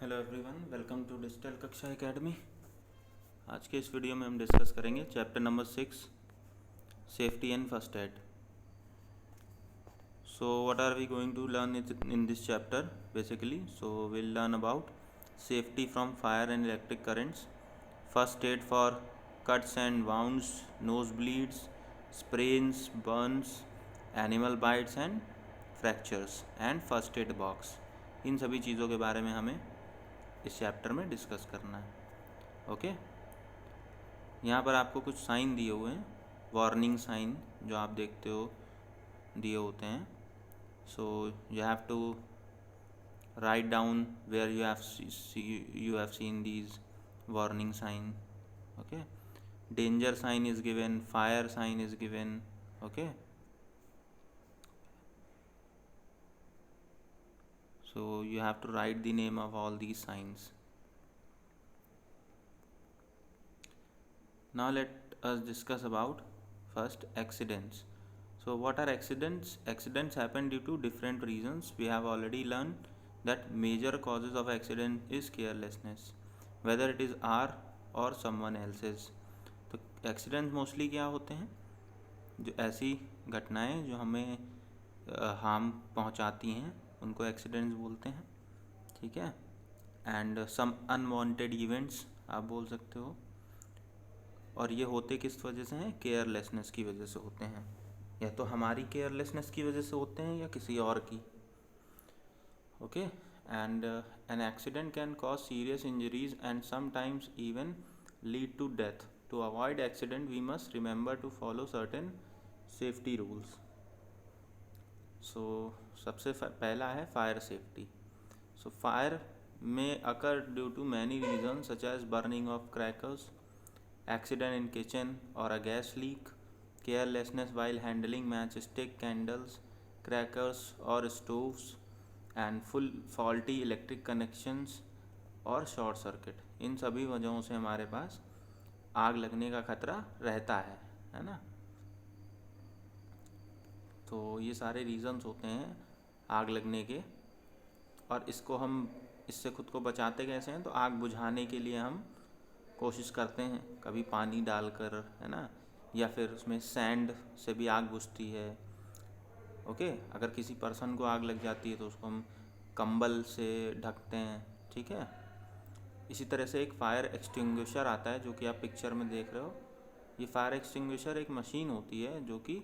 Hello everyone, welcome to digital Kaksha academy. आज के इस वीडियो में हम डिस्कस करेंगे chapter number 6, safety and first aid. So what are we going to learn in this chapter basically? So will learn about safety from fire and electric currents, first aid for cuts and wounds, nose bleeds, sprains, burns, animal bites and fractures and first aid box. इन सभी चीज़ों के बारे में हमें इस chapter में discuss करना है। ओके, यहाँ पर आपको कुछ साइन दिए हुए हैं, वार्निंग साइन जो आप देखते हो दिए होते हैं। So you have to write down where you have seen these warning sign. Okay, danger sign is given, fire sign is given. Okay, so you have to write the name of all these signs. Now let us discuss about first accidents. So what are accidents? Accidents happen due to different reasons. We have already learned that major causes of accident is carelessness, whether it is our or someone else's. तो accident mostly क्या होते हैं? जो ऐसी घटनाएं जो हमें harm पहुंचाती हैं उनको एक्सीडेंट्स बोलते हैं। ठीक है, एंड सम अनवांटेड इवेंट्स आप बोल सकते हो। और ये होते किस वजह से हैं? केयरलेसनेस की वजह से होते हैं, या तो हमारी केयरलेसनेस की वजह से होते हैं या किसी और की। Okay, and an accident can cause serious injuries and sometimes even lead to death. To avoid accident we must remember to follow certain safety rules. So सबसे पहला है fire safety. So fire may occur due to many reasons such as burning of crackers, accident in kitchen or a gas leak, carelessness while handling matchstick, candles, crackers or stoves, and full faulty electric connections और short circuit. इन सभी वजहों से हमारे पास आग लगने का खतरा रहता है ना। तो ये सारे रीजंस होते हैं आग लगने के, और इससे खुद को बचाते कैसे हैं? तो आग बुझाने के लिए हम कोशिश करते हैं, कभी पानी डालकर, है ना, या फिर उसमें सैंड से भी आग बुझती है। ओके, अगर किसी पर्सन को आग लग जाती है तो उसको हम कंबल से ढकते हैं। ठीक है, इसी तरह से एक फायर एक्सटिंग्विशर आता है जो कि आप पिक्चर में देख रहे हो। ये फायर एक्सटिंग्विशर एक मशीन होती है जो कि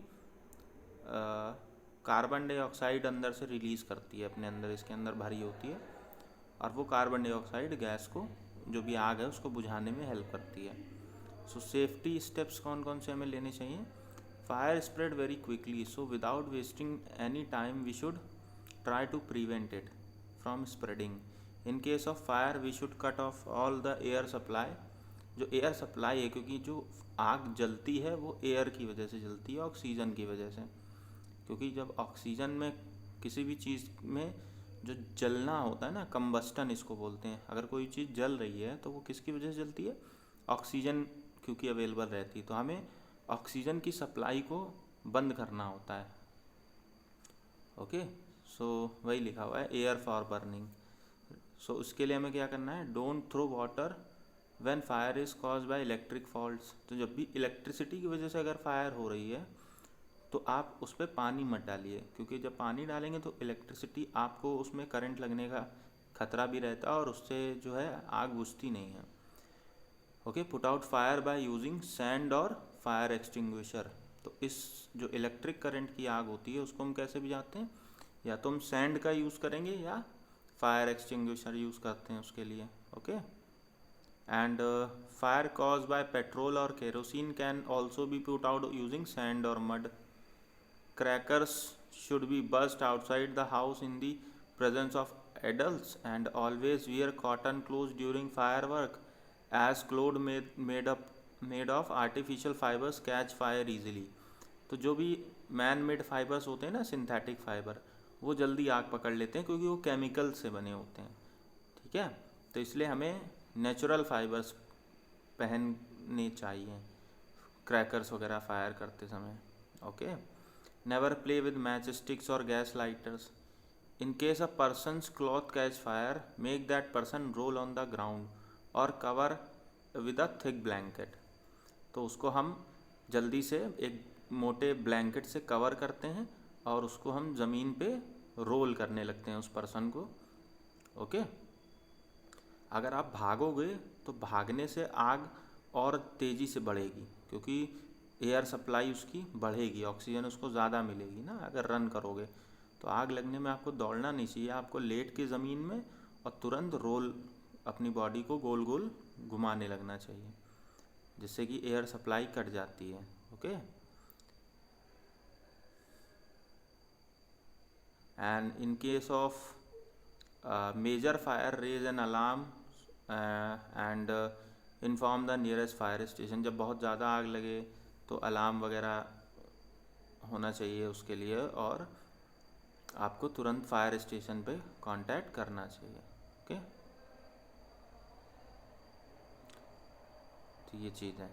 कार्बन डाइऑक्साइड अंदर से रिलीज़ करती है, अपने अंदर, इसके अंदर भरी होती है, और वो कार्बन डाइऑक्साइड गैस को, जो भी आग है उसको बुझाने में हेल्प करती है। सो सेफ्टी स्टेप्स कौन कौन से हमें लेने चाहिए? Fire spread very quickly, so without wasting any time we should try to prevent it from spreading. In case of fire we should cut off all the air supply. जो air supply है, क्योंकि जो आग जलती है वो air की वजह से जलती है, ऑक्सीजन की वजह से। क्योंकि जब ऑक्सीजन में किसी भी चीज़ में जो जलना होता है ना, कंबस्टन इसको बोलते हैं, अगर कोई चीज़ जल रही है तो वो किसकी वजह से जलती है? ऑक्सीजन क्योंकि अवेलेबल रहती है, तो हमें ऑक्सीजन की सप्लाई को बंद करना होता है। ओके, सो वही लिखा हुआ है एयर फॉर बर्निंग। सो उसके लिए हमें क्या करना है? Don't throw water when fire is caused by electric faults. तो जब भी इलेक्ट्रिसिटी की वजह से अगर फायर हो रही है तो आप उस पर पानी मत डालिए, क्योंकि जब पानी डालेंगे तो इलेक्ट्रिसिटी, आपको उसमें करंट लगने का खतरा भी रहता है और उससे जो है आग बुझती नहीं है। Okay, put out fire by using sand और फायर एक्सटिंग्विशर। तो इस जो इलेक्ट्रिक करंट की आग होती है उसको हम कैसे बुझाते हैं? या तो हम सैंड का यूज़ करेंगे या फायर एक्सटिंग्विशर यूज़ करते हैं उसके लिए। Okay, and fire cause by petrol और kerosene can also be put out using sand और mud. Crackers should be burst outside the house in the presence of adults, and always wear cotton clothes during firework, as clothes made of artificial fibers catch fire easily. तो जो भी man made fibres होते हैं ना, synthetic fibre, वो जल्दी आग पकड़ लेते हैं क्योंकि वो केमिकल से बने होते हैं। ठीक है, तो इसलिए हमें नेचुरल फाइबर्स पहनने चाहिए क्रैकर्स वगैरह फायर करते समय। Okay, never play with matchsticks और gas lighters. In case a person's cloth catch fire, make that person roll on the ground or cover with a thick blanket. तो उसको हम जल्दी से एक मोटे ब्लैंकेट से कवर करते हैं और उसको हम ज़मीन पे रोल करने लगते हैं उस पर्सन को। ओके। अगर आप भागोगे तो भागने से आग और तेज़ी से बढ़ेगी, क्योंकि एयर सप्लाई उसकी बढ़ेगी, ऑक्सीजन उसको ज़्यादा मिलेगी ना। अगर रन करोगे तो आग लगने में आपको दौड़ना नहीं चाहिए, आपको लेट के ज़मीन में और तुरंत रोल अपनी बॉडी को गोल गोल घुमाने लगना चाहिए, जिससे कि एयर सप्लाई कट जाती है। Okay. And in case of major fire, raise an alarm and inform the nearest fire station. जब बहुत ज़्यादा आग लगे तो अलार्म वगैरह होना चाहिए उसके लिए, और आपको तुरंत फायर स्टेशन पे कांटेक्ट करना चाहिए। ओके। तो ये चीज़ है।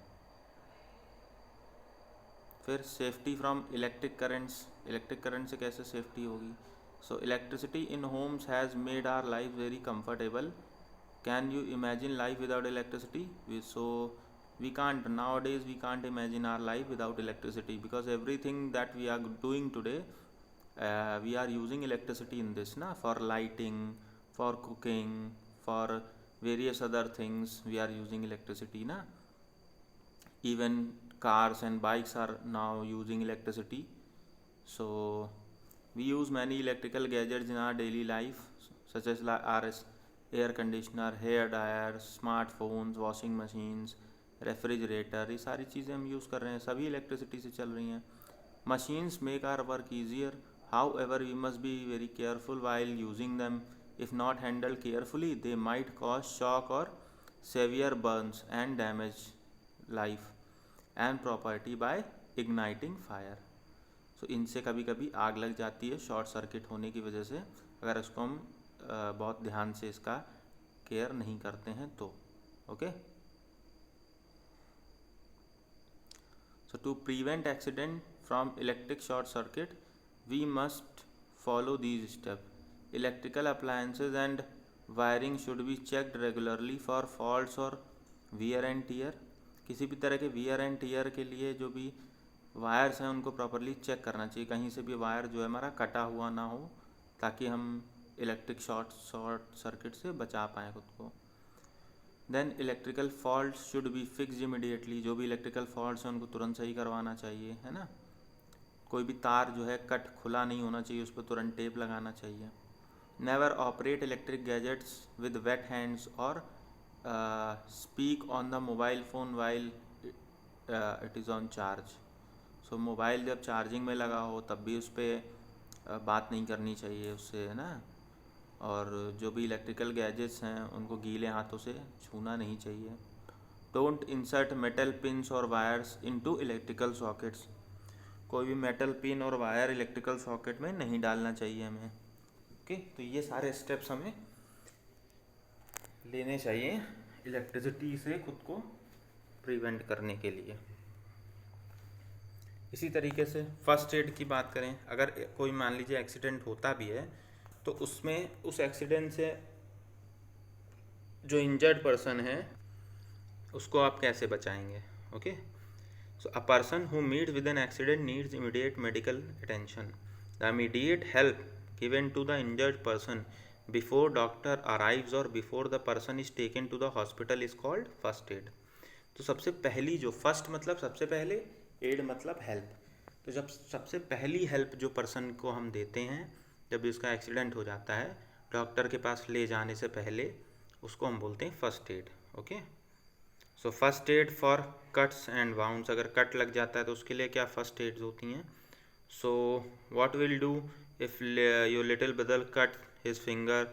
फिर safety from electric currents. Electric current से कैसे सेफ्टी होगी? So electricity in homes has made our life very comfortable. Can you imagine life without electricity? So we can't nowadays, we can't imagine our life without electricity, because everything that we are doing today, we are using electricity in this na, for lighting, for cooking, for various other things we are using electricity na. Even cars and bikes are now using electricity. So we use many electrical gadgets in our daily life, such as our air conditioner, hair dryers, smartphones, washing machines, refrigerator. ये सारी चीज़ें हम use कर रहे हैं, सभी electricity से चल रही हैं। Machines make our work easier, however we must be very careful while using them. If not handled carefully they might cause shock और severe burns and damage life and property by igniting fire. So इनसे कभी कभी आग लग जाती है short circuit होने की वजह से, अगर इसको हम बहुत ध्यान से इसका केयर नहीं करते हैं तो। Okay. So to prevent accident from electric short circuit, we must follow these steps. Electrical appliances and wiring should be checked regularly for faults or wear and tear. किसी भी तरह के wear and tear के लिए जो भी wires हैं उनको प्रॉपरली चेक करना चाहिए, कहीं से भी वायर जो है हमारा कटा हुआ ना हो, ताकि हम इलेक्ट्रिक शॉर्ट सर्किट से बचा पाएँ खुद को। Then electrical fault should be fixed immediately. जो भी इलेक्ट्रिकल फॉल्ट्स हैं उनको तुरंत सही करवाना चाहिए, है ना। कोई भी तार जो है कट खुला नहीं होना चाहिए, उस पर तुरंत टेप लगाना चाहिए। Never operate electric gadgets with wet hands और speak on the mobile phone while it is on charge. So mobile जब चार्जिंग में लगा हो तब भी उस पर बात नहीं करनी चाहिए उससे, है ना। और जो भी इलेक्ट्रिकल गैजेट्स हैं उनको गीले हाथों से छूना नहीं चाहिए। डोंट इंसर्ट मेटल पिन्स और वायर्स इनटू इलेक्ट्रिकल सॉकेट्स। कोई भी मेटल पिन और वायर इलेक्ट्रिकल सॉकेट में नहीं डालना चाहिए हमें। ओके। तो ये सारे स्टेप्स हमें लेने चाहिए इलेक्ट्रिसिटी से खुद को प्रिवेंट करने के लिए। इसी तरीके से फर्स्ट एड की बात करें, अगर कोई मान लीजिए एक्सीडेंट होता भी है तो उसमें उस एक्सीडेंट से जो इंजर्ड पर्सन है उसको आप कैसे बचाएंगे। Okay. So a person who meet with an accident needs immediate medical attention. The immediate help given to the injured person before doctor arrives और before the person is taken to the hospital is called first aid. तो सबसे पहली जो first मतलब सबसे पहले, add मतलब help. तो जब सबसे पहली हेल्प जो पर्सन को हम देते हैं जब इसका एक्सीडेंट हो जाता है डॉक्टर के पास ले जाने से पहले, उसको हम बोलते हैं first aid. Okay. So first aid for cuts and wounds. अगर कट लग जाता है तो उसके लिए क्या फर्स्ट एड्स होती हैं। So what will do if your little brother cut his finger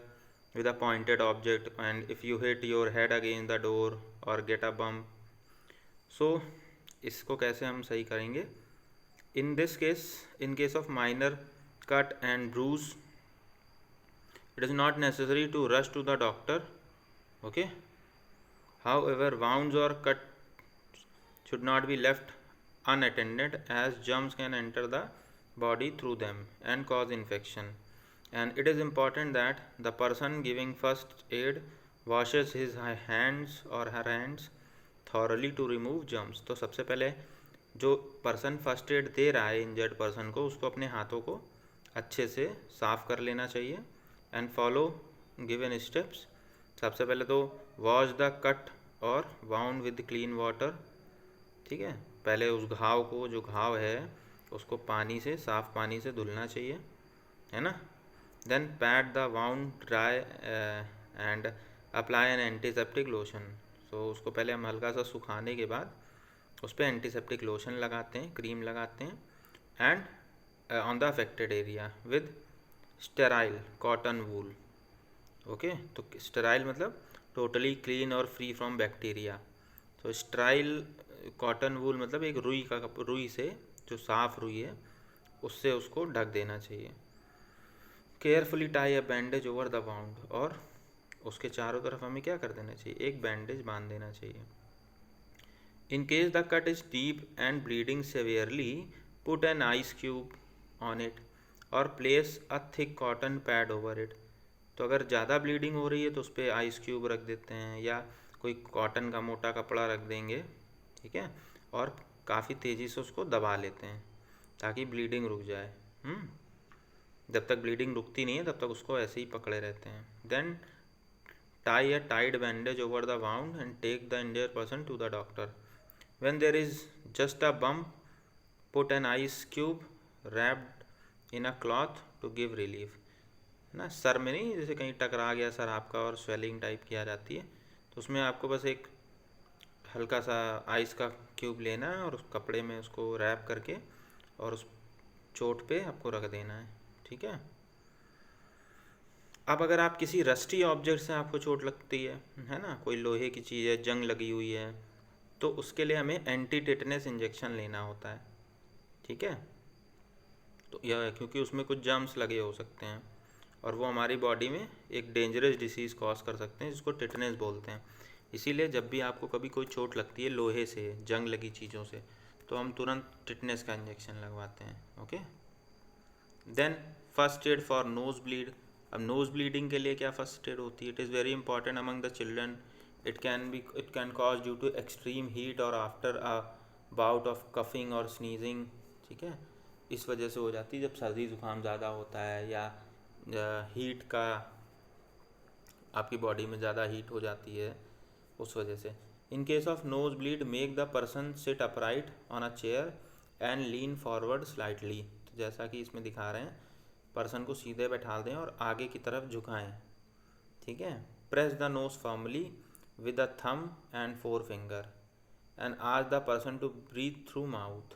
with a pointed object and if you hit your head against the door और गेट अ बम्प। सो इसको कैसे हम सही करेंगे। In this case, in case of minor cut and bruise, it is not necessary to rush to the doctor. Okay. However, wounds or cut should not be left unattended as germs can enter the body through them and cause infection. and it is important that the person giving first aid washes his hands or her hands thoroughly to remove germs। तो सबसे पहले जो person first aid दे रहा है injured person को, उसको अपने हाथों को अच्छे से साफ़ कर लेना चाहिए। And follow given steps. सबसे पहले तो वॉश द कट और वाउंड विद क्लीन वाटर, ठीक है। पहले उस घाव को, जो घाव है उसको पानी से, साफ़ पानी से धुलना चाहिए, है ना। Then pad the wound dry and apply an antiseptic lotion. So उसको पहले हम हल्का सा सुखाने के बाद उस पर एंटीसेप्टिक लोशन लगाते हैं, क्रीम लगाते हैं। And on the affected area with sterile cotton wool. Okay, तो स्टेराइल मतलब टोटली क्लीन और फ्री फ्रॉम बैक्टीरिया। तो स्टेराइल कॉटन वूल मतलब एक रुई से, जो साफ़ रुई है उससे उसको ढक देना चाहिए। Carefully tie a bandage over the wound, और उसके चारों तरफ हमें क्या कर देना चाहिए, एक बैंडेज बांध देना चाहिए। In case the cut is deep and bleeding severely, put an ice cube on it और place a thick cotton pad over it. तो अगर ज़्यादा ब्लीडिंग हो रही है तो उस पर आइस क्यूब रख देते हैं या कोई कॉटन का मोटा कपड़ा रख देंगे, ठीक है, और काफ़ी तेज़ी से उसको दबा लेते हैं ताकि ब्लीडिंग रुक जाए। जब तक ब्लीडिंग रुकती नहीं है तब तक उसको ऐसे ही पकड़े रहते हैं। Then tie a tight bandage over the wound and take the injured person to the doctor. When there is just a bump, put an ice cube wrapped in a cloth to give relief. ना सर में नहीं, जैसे कहीं टकरा गया sir आपका और स्वेलिंग टाइप की आ जाती है, तो उसमें आपको बस एक हल्का सा आइस का क्यूब लेना है और उस कपड़े में उसको रैप करके और उस चोट पे आपको रख देना है, ठीक है। अब अगर आप किसी रस्टी ऑब्जेक्ट से आपको चोट लगती है ना, कोई लोहे की चीज़ है, जंग लगी हुई है, तो उसके लिए हमें एंटी टेटनस इंजेक्शन लेना होता है, ठीक है। तो यह क्योंकि उसमें कुछ जर्म्स लगे हो सकते हैं और वो हमारी बॉडी में एक डेंजरस डिसीज़ कॉज कर सकते हैं जिसको टिटनेस बोलते हैं। इसीलिए जब भी आपको कभी कोई चोट लगती है लोहे से, जंग लगी चीज़ों से, तो हम तुरंत टिटनेस का इंजेक्शन लगवाते हैं। Okay, then first aid for nose bleed. अब नोज ब्लीडिंग के लिए क्या फर्स्ट एड होती है? It is very important among the children. It can cause due to extreme heat और after a bout of coughing और स्नीजिंग, ठीक है। इस वजह से हो जाती है जब सर्दी ज़ुकाम ज़्यादा होता है या हीट का, आपकी बॉडी में ज़्यादा हीट हो जाती है उस वजह से। इन case of nose bleed, make the person seat upright on a chair and lean forward slightly. तो जैसा कि इसमें दिखा रहे हैं, पर्सन को सीधे बैठा दें और आगे की तरफ झुकाएं, ठीक है। Press the nose firmly with a thumb and four finger and ask the person to breathe through mouth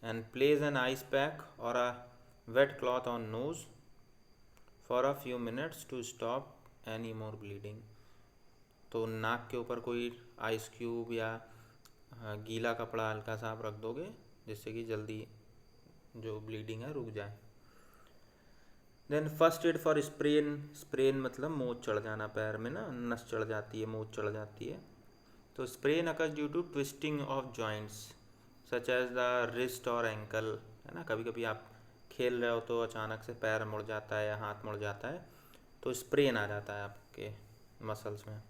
and place an ice pack or a wet cloth on nose for a few minutes to stop any more bleeding। तो नाक के ऊपर कोई ice cube या गीला कपड़ा हल्का सा आप रख दोगे जिससे कि जल्दी जो ब्लीडिंग है रुक जाए। Then first aid for sprain. Sprain मतलब मोच चढ़ जाना, पैर में ना नस चढ़ जाती है, मोच चढ़ जाती है। तो sprain occurs due to twisting of joints such as the wrist और एंकल, है ना। कभी कभी आप खेल रहे हो तो अचानक से पैर मुड़ जाता है या हाथ मुड़ जाता है, तो स्प्रेन आ जाता है आपके मसल्स में।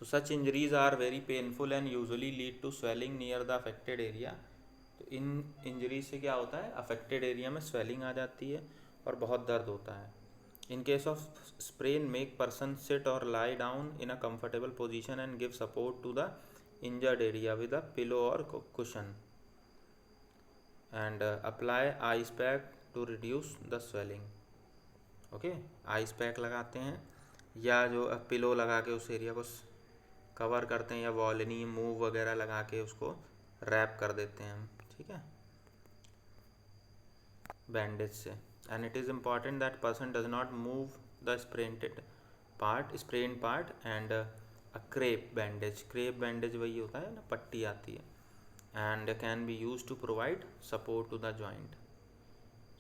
तो such injuries are very painful and usually lead to swelling near the affected area. तो इन इंजरीज से क्या होता है, अफेक्टेड एरिया में स्वेलिंग आ जाती है और बहुत दर्द होता है। In case of sprain, make person sit और lie down in a comfortable position and give support to the injured area with a pillow or cushion and apply ice pack to reduce the swelling। Okay, ice pack लगाते हैं या जो pillow लगा के उस area को cover करते हैं या वॉलिनी मूव वगैरह लगा के उसको रैप कर देते हैं हम, ठीक है, बैंडेज से। And it is important that person does not move the sprain part and crepe bandage. Crepe bandage वही होता है ना, पट्टी आती है, and can be use to provide support to the joint.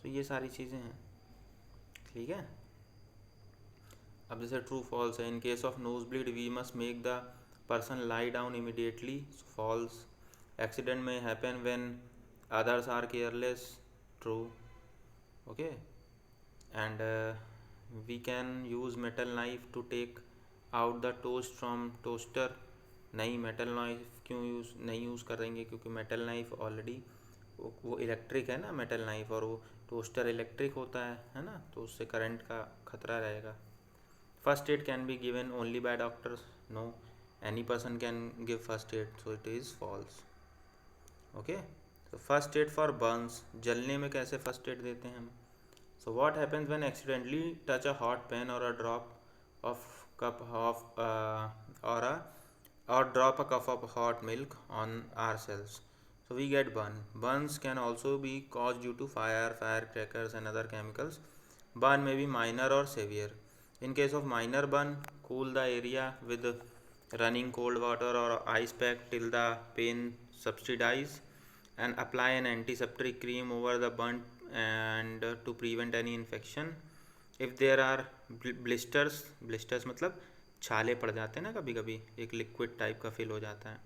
तो ये सारी चीज़ें हैं, ठीक है। अब जैसे ट्रू फॉल्स है, in case of nose bleed we must make the person lie down immediately. False, accident में happen when others are careless. True, okay. and we can use metal knife to take out the toast from toaster. नहीं, metal knife क्यों नहीं use करेंगे, क्योंकि metal knife already वो electric है ना metal knife, और वो टोस्टर इलेक्ट्रिक होता है ना, तो उससे करंट का खतरा रहेगा. First aid can be given only by doctors. No, any person can give first aid, so it is false. Okay, तो फर्स्ट एड फॉर बर्न्स, जलने में कैसे फर्स्ट एड देते हैं हम. So what happens when accidentally touch a hot pan or a drop of cup of or a or drop a cup of hot milk on ourselves? So we get burn. Burns can also be caused due to fire, firecrackers, and other chemicals. Burn may be minor or severe. In case of minor burn, cool the area with running cold water or ice pack till the pain subsides, and apply an antiseptic cream over the burnt and to prevent any infection. If there are blisters मतलब छाले पड़ जाते हैं ना कभी कभी, एक liquid type का फील हो जाता है.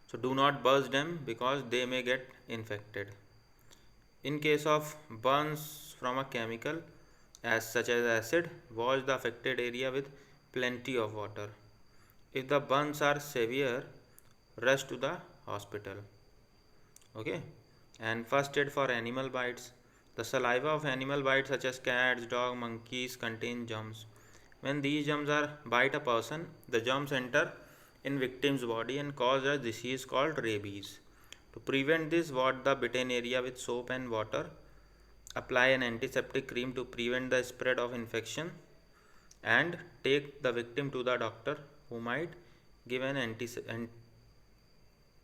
So do not burst them because they may get infected. In case of burns from a chemical as such as acid, wash the affected area with plenty of water. If the burns are severe, rush to the hospital. Okay, and first aid for animal bites. The saliva of animal bites such as cats, dogs, monkeys contain germs. When these germs are bite a person, the germs enter in victim's body and cause a disease called rabies. To prevent this, wash the bitten area with soap and water. Apply an antiseptic cream to prevent the spread of infection, and take the victim to the doctor who might give an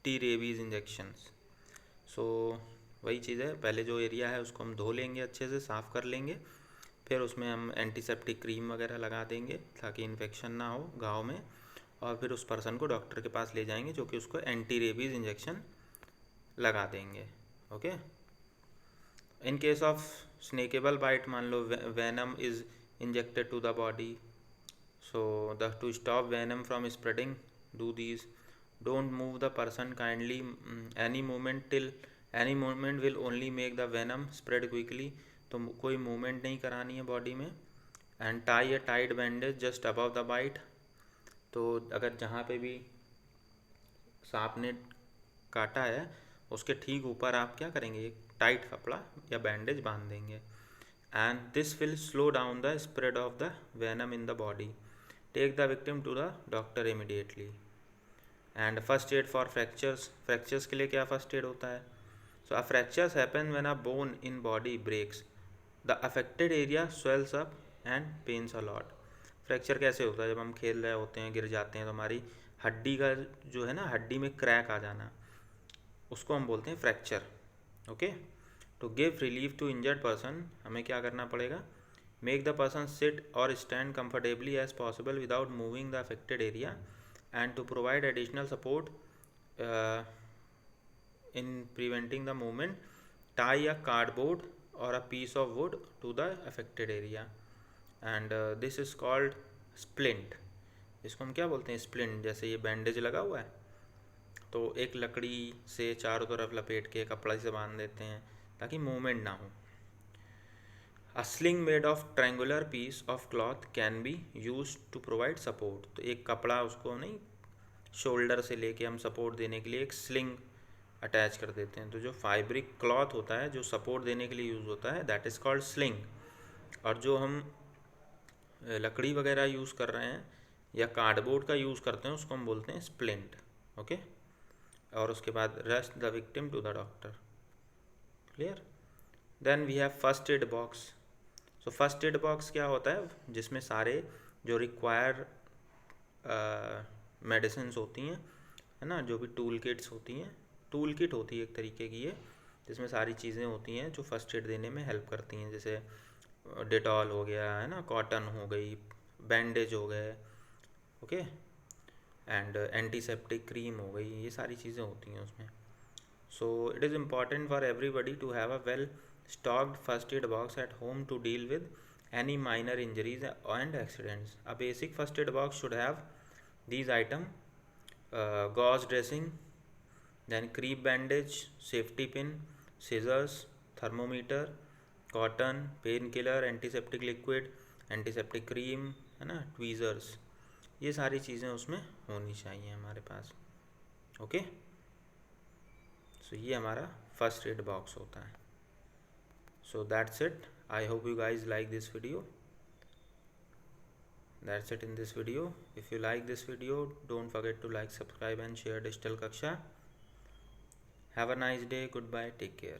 anti-rabies injections. सो वही चीज़ है, पहले जो area है उसको हम धो लेंगे, अच्छे से साफ़ कर लेंगे, फिर उसमें हम एंटीसेप्टिक क्रीम वगैरह लगा देंगे ताकि इन्फेक्शन ना हो घाव में, और फिर उस पर्सन को डॉक्टर के पास ले जाएंगे जो कि उसको एंटी रेबीज़ इंजेक्शन लगा देंगे. Okay, in case of snake bite, मान लो venom is injected to the body, so the to stop venom from spreading, do these. Don't move the person kindly. Any movement will only make the venom spread quickly. तो कोई movement नहीं करानी है body में. And tie a tight bandage just above the bite. तो अगर जहाँ पे भी सांप ने काटा है उसके ठीक ऊपर आप क्या करेंगे, एक टाइट कपड़ा या बैंडेज बांध देंगे. And this will slow down the spread of the venom in the body. Take the victim to the doctor immediately. And first aid for fractures के लिए क्या फर्स्ट एड होता है. So a fractures happen when a bone in body breaks, the affected area swells up and pains a lot. Fracture कैसे होता है, जब हम खेल रहे होते हैं गिर जाते हैं तो हमारी हड्डी का जो है ना, हड्डी में क्रैक आ जाना, उसको हम बोलते हैं fracture. Okay, to give relief to injured person हमें क्या करना पड़ेगा, मेक द पर्सन सिट और stand comfortably as possible without moving the affected area. And to provide additional support in preventing the movement, tie a cardboard or a piece of wood to the affected area. And this is called splint. इसको हम क्या बोलते हैं, splint. जैसे ये bandage लगा हुआ है तो एक लकड़ी से चारों तरफ लपेट के कपड़े से बांध देते हैं ताकि मूवमेंट ना हो. A sling made of triangular piece of cloth can be used to provide support. तो एक कपड़ा, उसको नहीं शोल्डर से लेके हम सपोर्ट देने के लिए एक स्लिंग अटैच कर देते हैं. तो जो फाइब्रिक क्लॉथ होता है जो सपोर्ट देने के लिए यूज़ होता है, दैट इज़ कॉल्ड स्लिंग. और जो हम लकड़ी वगैरह यूज़ कर रहे हैं या कार्डबोर्ड का यूज़ करते हैं उसको हम बोलते हैं स्प्लिंट. ओके, और उसके बाद rush the victim to the doctor. Clear. Then we have first aid box. So first aid box क्या होता है, जिसमें सारे जो रिक्वायर मेडिसिन्स होती हैं, है ना, जो भी टूल किट्स होती हैं, टूल किट होती है एक तरीके की ये, जिसमें सारी चीज़ें होती हैं जो फर्स्ट एड देने में हेल्प करती हैं. जैसे डेटॉल हो गया, है ना, कॉटन हो गई, बैंडेज हो गए, ओके, एंड एंटीसेप्टिक क्रीम हो गई, ये सारी चीज़ें होती हैं उसमें. So it is important for everybody to have a well stocked first aid box at home to deal with any minor injuries and accidents. A basic first aid box should have these items: gauze dressing, then crepe bandage, safety pin, scissors, thermometer, cotton, pain killer, antiseptic liquid, antiseptic cream, है ना, ट्वीज़र्स, ये सारी चीज़ें उसमें होनी चाहिए हमारे पास। Okay, सो ये हमारा फर्स्ट एड बॉक्स होता है। So that's it, I hope you guys like this video. That's it in this video. If you like this video, don't forget to like, subscribe and share Digital Kaksha. Have a nice day. Goodbye. Take care.